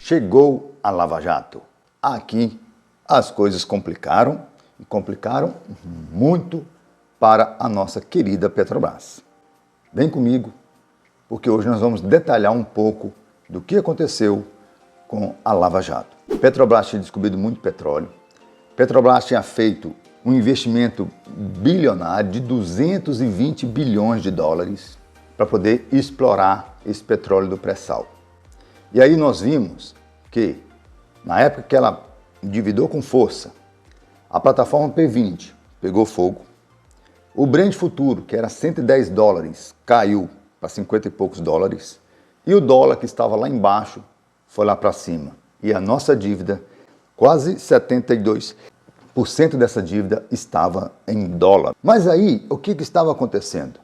Chegou a Lava Jato. Aqui as coisas complicaram e complicaram muito para a nossa querida Petrobras. Vem comigo, porque hoje nós vamos detalhar um pouco do que aconteceu com a Lava Jato. Petrobras tinha descobrido muito petróleo. Petrobras tinha feito um investimento bilionário de 220 bilhões de dólares para poder explorar esse petróleo do pré-sal. E aí nós vimos que, na época que ela endividou com força, a plataforma P20 pegou fogo, o Brent futuro, que era 110 dólares, caiu para 50 e poucos dólares, e o dólar, que estava lá embaixo, foi lá para cima. E a nossa dívida, quase 72% dessa dívida estava em dólar. Mas aí, o que estava acontecendo?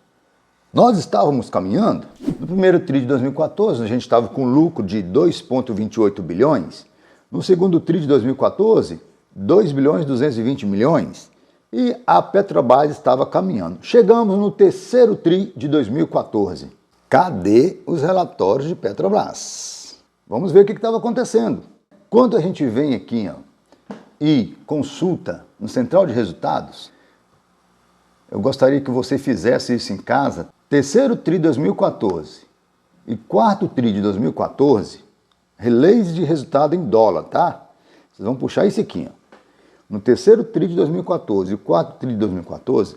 Nós estávamos caminhando, no primeiro TRI de 2014, a gente estava com lucro de 2,28 bilhões, no segundo TRI de 2014, 2 bilhões e 220 milhões, e a Petrobras estava caminhando. Chegamos no terceiro TRI de 2014. Cadê os relatórios de Petrobras? Vamos ver o que estava acontecendo. Quando a gente vem aqui e consulta no Central de Resultados, eu gostaria que você fizesse isso em casa. Terceiro TRI de 2014 e quarto TRI de 2014, release de resultado em dólar, tá? Vocês vão puxar isso aqui, ó. No terceiro TRI de 2014 e quarto TRI de 2014,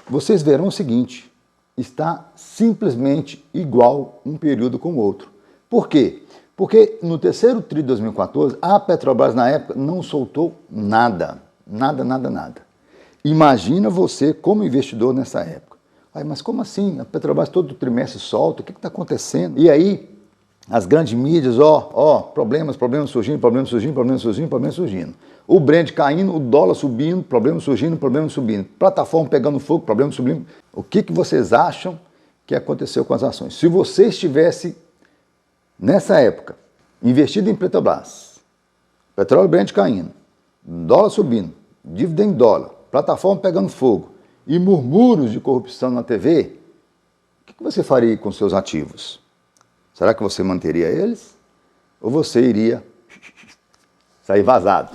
vocês verão o seguinte, está simplesmente igual um período com o outro. Por quê? Porque no terceiro TRI de 2014, a Petrobras na época não soltou nada. Nada. Imagina você como investidor nessa época. Mas como assim? A Petrobras todo trimestre solta, o que está acontecendo? E aí, as grandes mídias, problemas surgindo. O Brent caindo, o dólar subindo, problemas surgindo. Plataforma pegando fogo, problemas subindo. O que vocês acham que aconteceu com as ações? Se você estivesse, nessa época, investido em Petrobras, petróleo Brent caindo, dólar subindo, dívida em dólar, plataforma pegando fogo e murmúrios de corrupção na TV, o que você faria com seus ativos? Será que você manteria eles? Ou você iria sair vazado?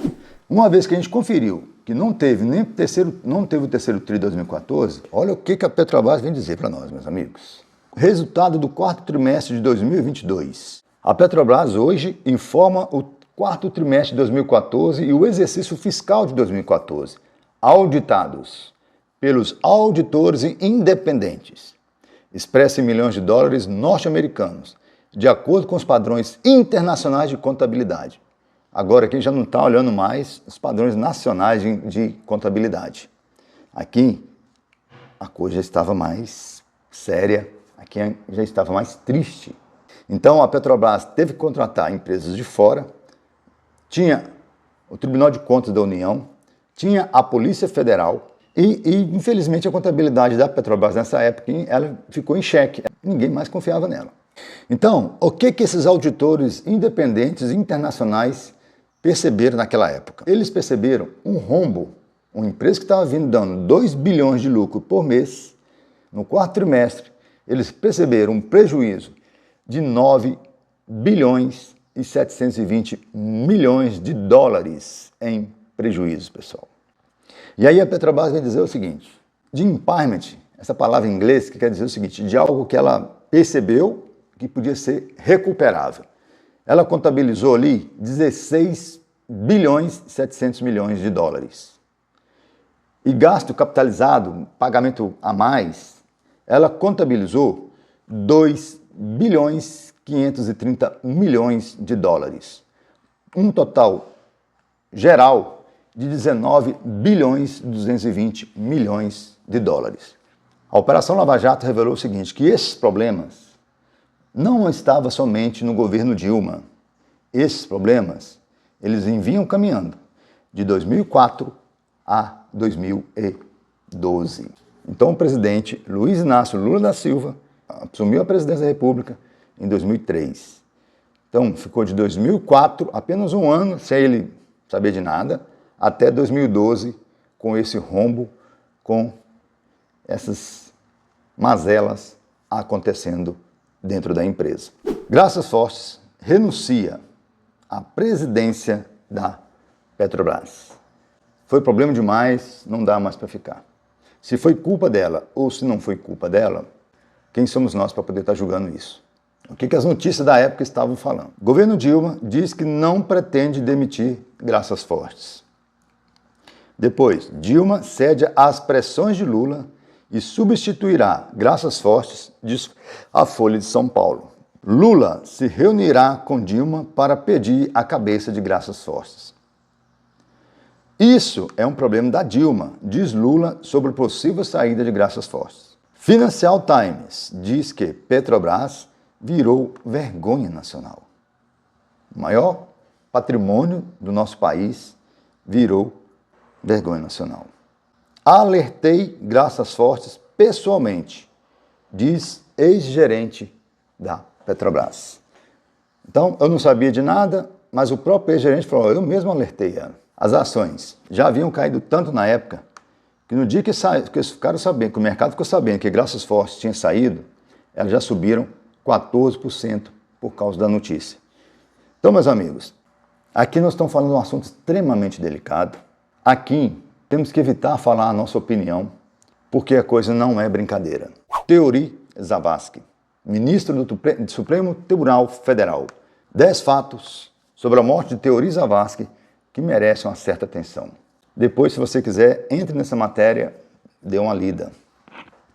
Uma vez que a gente conferiu que não teve o terceiro TRI de 2014, olha o que a Petrobras vem dizer para nós, meus amigos. Resultado do quarto trimestre de 2022. A Petrobras hoje informa o quarto trimestre de 2014 e o exercício fiscal de 2014, auditados pelos auditores independentes, expressa em milhões de dólares norte-americanos, de acordo com os padrões internacionais de contabilidade. Agora aqui já não está olhando mais os padrões nacionais de contabilidade. Aqui a coisa já estava mais séria, aqui já estava mais triste. Então a Petrobras teve que contratar empresas de fora, tinha o Tribunal de Contas da União, tinha a Polícia Federal e infelizmente a contabilidade da Petrobras nessa época ela ficou em xeque, ninguém mais confiava nela. Então, o que esses auditores independentes internacionais perceberam naquela época? Eles perceberam um rombo, uma empresa que estava vindo dando 2 bilhões de lucro por mês, no quarto trimestre, eles perceberam um prejuízo de 9 bilhões e 720 milhões de dólares em prejuízo, pessoal. E aí a Petrobras vem dizer o seguinte, de impairment, essa palavra em inglês que quer dizer o seguinte, de algo que ela percebeu que podia ser recuperável. Ela contabilizou ali 16 bilhões e 700 milhões de dólares. E gasto capitalizado, pagamento a mais, ela contabilizou 2 bilhões 530 milhões de dólares. Um total geral de 19 bilhões 220 milhões de dólares. A Operação Lava Jato revelou o seguinte, que esses problemas não estavam somente no governo Dilma. Esses problemas, eles vinham caminhando de 2004 a 2012. Então o presidente Luiz Inácio Lula da Silva assumiu a presidência da República em 2003. Então ficou de 2004, apenas um ano, sem ele saber de nada, até 2012, com esse rombo, com essas mazelas acontecendo dentro da empresa. Graças Fortes renuncia a presidência da Petrobras. Foi problema demais, não dá mais para ficar. Se foi culpa dela ou se não foi culpa dela, quem somos nós para poder estar julgando isso? O que as notícias da época estavam falando? O governo Dilma diz que não pretende demitir Graças Fortes. Depois, Dilma cede às pressões de Lula e substituirá Graças Fortes, diz a Folha de São Paulo. Lula se reunirá com Dilma para pedir a cabeça de Graças Fortes. Isso é um problema da Dilma, diz Lula sobre possível saída de Graças Fortes. Financial Times diz que Petrobras virou vergonha nacional. O maior patrimônio do nosso país virou vergonha nacional. Alertei Graças Fortes pessoalmente, diz ex-gerente da Petrobras. Então, eu não sabia de nada, mas o próprio ex-gerente falou, eu mesmo alertei ela. As ações já haviam caído tanto na época, que no dia que eles ficaram sabendo, que o mercado ficou sabendo que Graças Fortes tinha saído, elas já subiram 14% por causa da notícia. Então, meus amigos, aqui nós estamos falando de um assunto extremamente delicado. Aqui temos que evitar falar a nossa opinião, porque a coisa não é brincadeira. Teori Zavascki, ministro do Supremo Tribunal Federal. 10 fatos sobre a morte de Teori Zavascki que merecem uma certa atenção. Depois, se você quiser, entre nessa matéria, dê uma lida.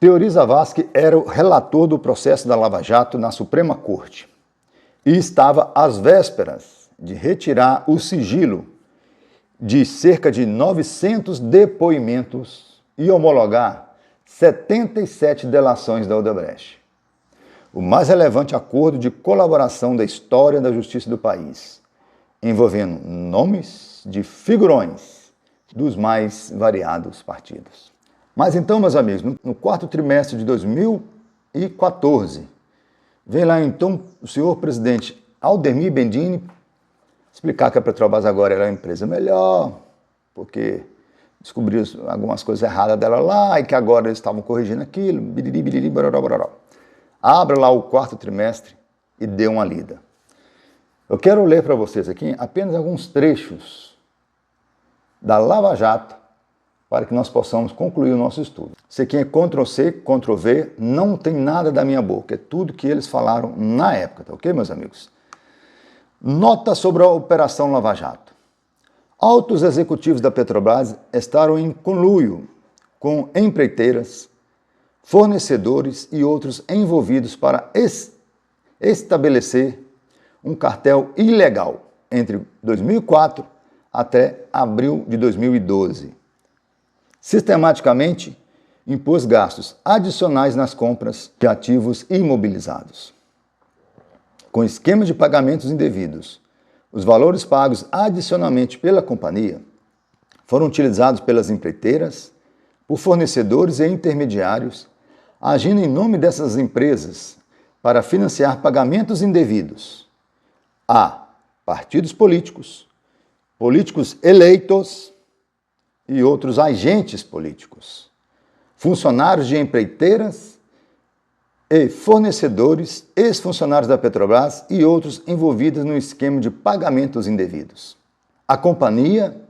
Teori Zavascki era o relator do processo da Lava Jato na Suprema Corte e estava às vésperas de retirar o sigilo de cerca de 900 depoimentos e homologar 77 delações da Odebrecht. O mais relevante acordo de colaboração da história da justiça do país, envolvendo nomes de figurões dos mais variados partidos. Mas então, meus amigos, no quarto trimestre de 2014, vem lá então o senhor presidente Aldemir Bendini explicar que a Petrobras agora era uma empresa melhor, porque descobriu algumas coisas erradas dela lá e que agora eles estavam corrigindo aquilo, biriri, biriri, bororó, bororó. Abra lá o quarto trimestre e dê uma lida. Eu quero ler para vocês aqui apenas alguns trechos da Lava Jato para que nós possamos concluir o nosso estudo. Isso aqui é Ctrl+C, Ctrl+V, não tem nada da minha boca, é tudo que eles falaram na época, tá ok, meus amigos? Nota sobre a Operação Lava Jato. Altos executivos da Petrobras estavam em conluio com empreiteiras, fornecedores e outros envolvidos para estabelecer um cartel ilegal entre 2004 até abril de 2012. Sistematicamente, impôs gastos adicionais nas compras de ativos imobilizados. Com esquema de pagamentos indevidos, os valores pagos adicionalmente pela companhia foram utilizados pelas empreiteiras, por fornecedores e intermediários, agindo em nome dessas empresas para financiar pagamentos indevidos a partidos políticos, políticos eleitos e outros agentes políticos, funcionários de empreiteiras e fornecedores, ex-funcionários da Petrobras e outros envolvidos no esquema de pagamentos indevidos. A companhia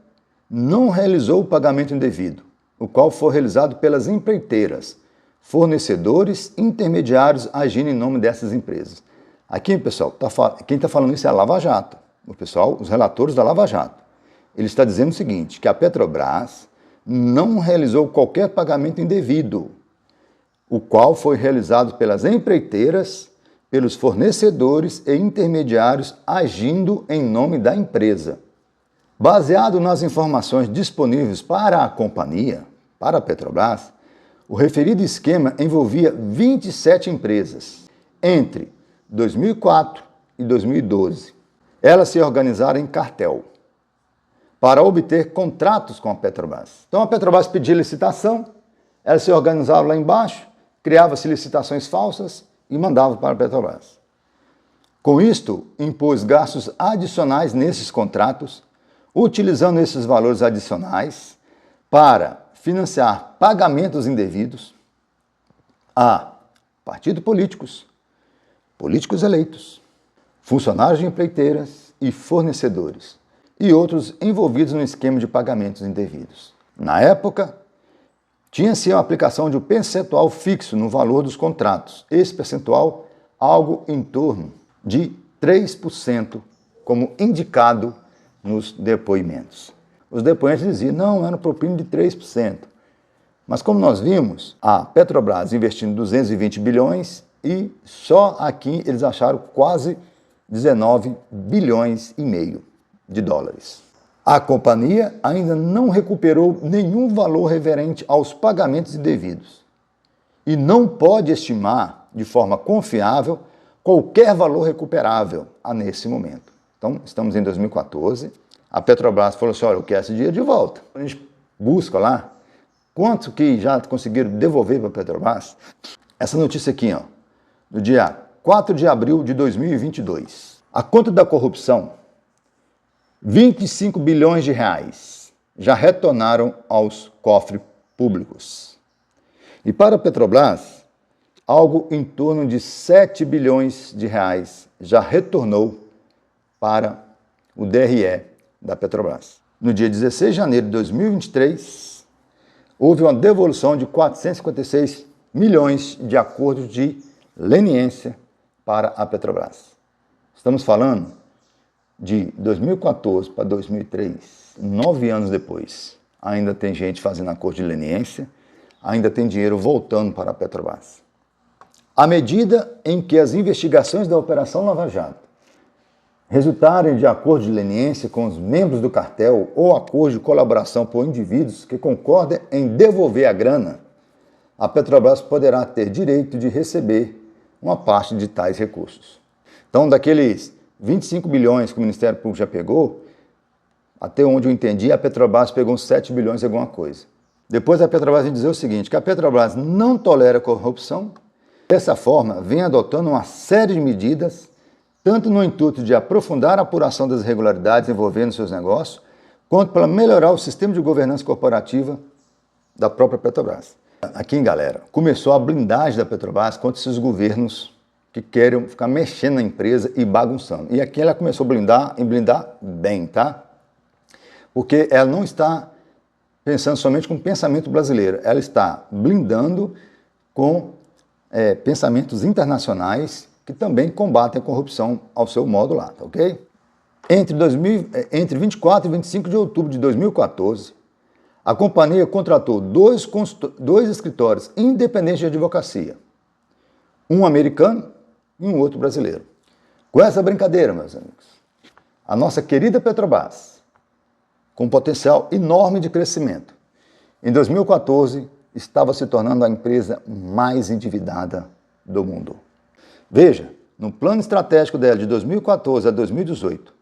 não realizou o pagamento indevido, o qual foi realizado pelas empreiteiras, fornecedores, intermediários agindo em nome dessas empresas. Aqui, pessoal, quem está falando isso é a Lava Jato, o pessoal, os relatores da Lava Jato. Ele está dizendo o seguinte, que a Petrobras não realizou qualquer pagamento indevido, o qual foi realizado pelas empreiteiras, pelos fornecedores e intermediários agindo em nome da empresa. Baseado nas informações disponíveis para a companhia, para a Petrobras, o referido esquema envolvia 27 empresas entre 2004 e 2012. Elas se organizaram em cartel para obter contratos com a Petrobras. Então a Petrobras pedia licitação, elas se organizavam lá embaixo, criava-se licitações falsas e mandava para a Petrobras. Com isto, impôs gastos adicionais nesses contratos, utilizando esses valores adicionais para financiar pagamentos indevidos a partidos políticos, políticos eleitos, funcionários de empreiteiras e fornecedores, e outros envolvidos no esquema de pagamentos indevidos. Na época, tinha-se a aplicação de um percentual fixo no valor dos contratos. Esse percentual, algo em torno de 3%, como indicado nos depoimentos. Os depoentes diziam, não, era um propino de 3%. Mas como nós vimos, a Petrobras investindo 220 bilhões e só aqui eles acharam quase 19 bilhões e meio de dólares. A companhia ainda não recuperou nenhum valor referente aos pagamentos indevidos e não pode estimar de forma confiável qualquer valor recuperável nesse momento. Então, estamos em 2014, a Petrobras falou assim, olha, eu quero esse dinheiro de volta. A gente busca lá quanto que já conseguiram devolver para a Petrobras. Essa notícia aqui, ó, no dia 4 de abril de 2022. A conta da corrupção, 25 bilhões de reais já retornaram aos cofres públicos. E para a Petrobras, algo em torno de 7 bilhões de reais já retornou para o DRE da Petrobras. No dia 16 de janeiro de 2023, houve uma devolução de 456 milhões de acordos de leniência para a Petrobras. Estamos falando de 2014 para 2003, 9 anos depois, ainda tem gente fazendo acordo de leniência, ainda tem dinheiro voltando para a Petrobras. À medida em que as investigações da Operação Lava Jato resultarem de acordo de leniência com os membros do cartel ou acordo de colaboração por indivíduos que concordem em devolver a grana, a Petrobras poderá ter direito de receber uma parte de tais recursos. Então, daqueles 25 bilhões que o Ministério Público já pegou, até onde eu entendi, a Petrobras pegou uns 7 bilhões e alguma coisa. Depois a Petrobras vem dizer o seguinte, que a Petrobras não tolera corrupção, dessa forma vem adotando uma série de medidas, tanto no intuito de aprofundar a apuração das irregularidades envolvendo seus negócios, quanto para melhorar o sistema de governança corporativa da própria Petrobras. Aqui, galera, começou a blindagem da Petrobras contra esses governos que querem ficar mexendo na empresa e bagunçando. E aqui ela começou a blindar, e blindar bem, tá? Porque ela não está pensando somente com o pensamento brasileiro, ela está blindando com pensamentos internacionais que também combatem a corrupção ao seu modo lá, tá ok? Entre 24 e 25 de outubro de 2014, a companhia contratou dois escritórios independentes de advocacia, um americano e um outro brasileiro. Com essa brincadeira, meus amigos, a nossa querida Petrobras, com um potencial enorme de crescimento, em 2014 estava se tornando a empresa mais endividada do mundo. Veja, no plano estratégico dela de 2014 a 2018,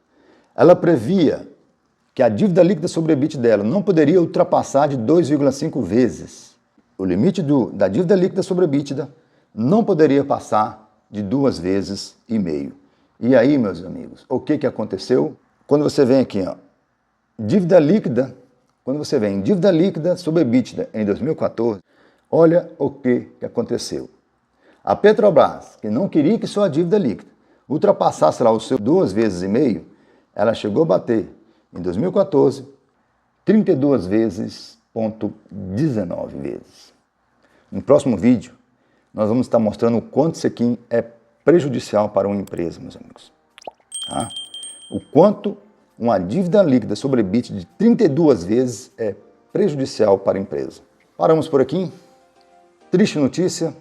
ela previa que a dívida líquida sobre o EBITDA dela não poderia ultrapassar de 2,5 vezes. O limite da dívida líquida sobre o EBITDA não poderia passar de 2,5 vezes. E aí, meus amigos, o que aconteceu? Quando você vem aqui, ó, dívida líquida, quando você vem em dívida líquida sobre EBITDA em 2014, olha o que aconteceu. A Petrobras, que não queria que sua dívida líquida ultrapassasse lá o seu 2,5 vezes, ela chegou a bater, em 2014, 32 vezes, 19 vezes. No próximo vídeo, nós vamos estar mostrando o quanto isso aqui é prejudicial para uma empresa, meus amigos. Tá? O quanto uma dívida líquida sobre EBITDA de 32 vezes é prejudicial para a empresa. Paramos por aqui. Triste notícia,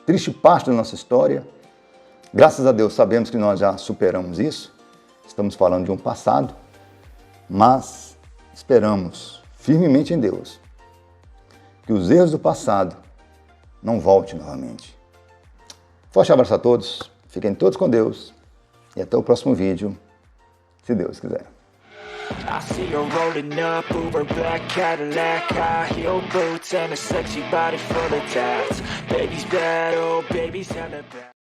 triste parte da nossa história. Graças a Deus sabemos que nós já superamos isso. Estamos falando de um passado, mas esperamos firmemente em Deus que os erros do passado não voltem novamente. Forte abraço a todos, fiquem todos com Deus e até o próximo vídeo, se Deus quiser. I see her rolling up, Uber black Cadillac, high heel boots and a sexy body full of tats. Baby's bad, oh baby's hella bad.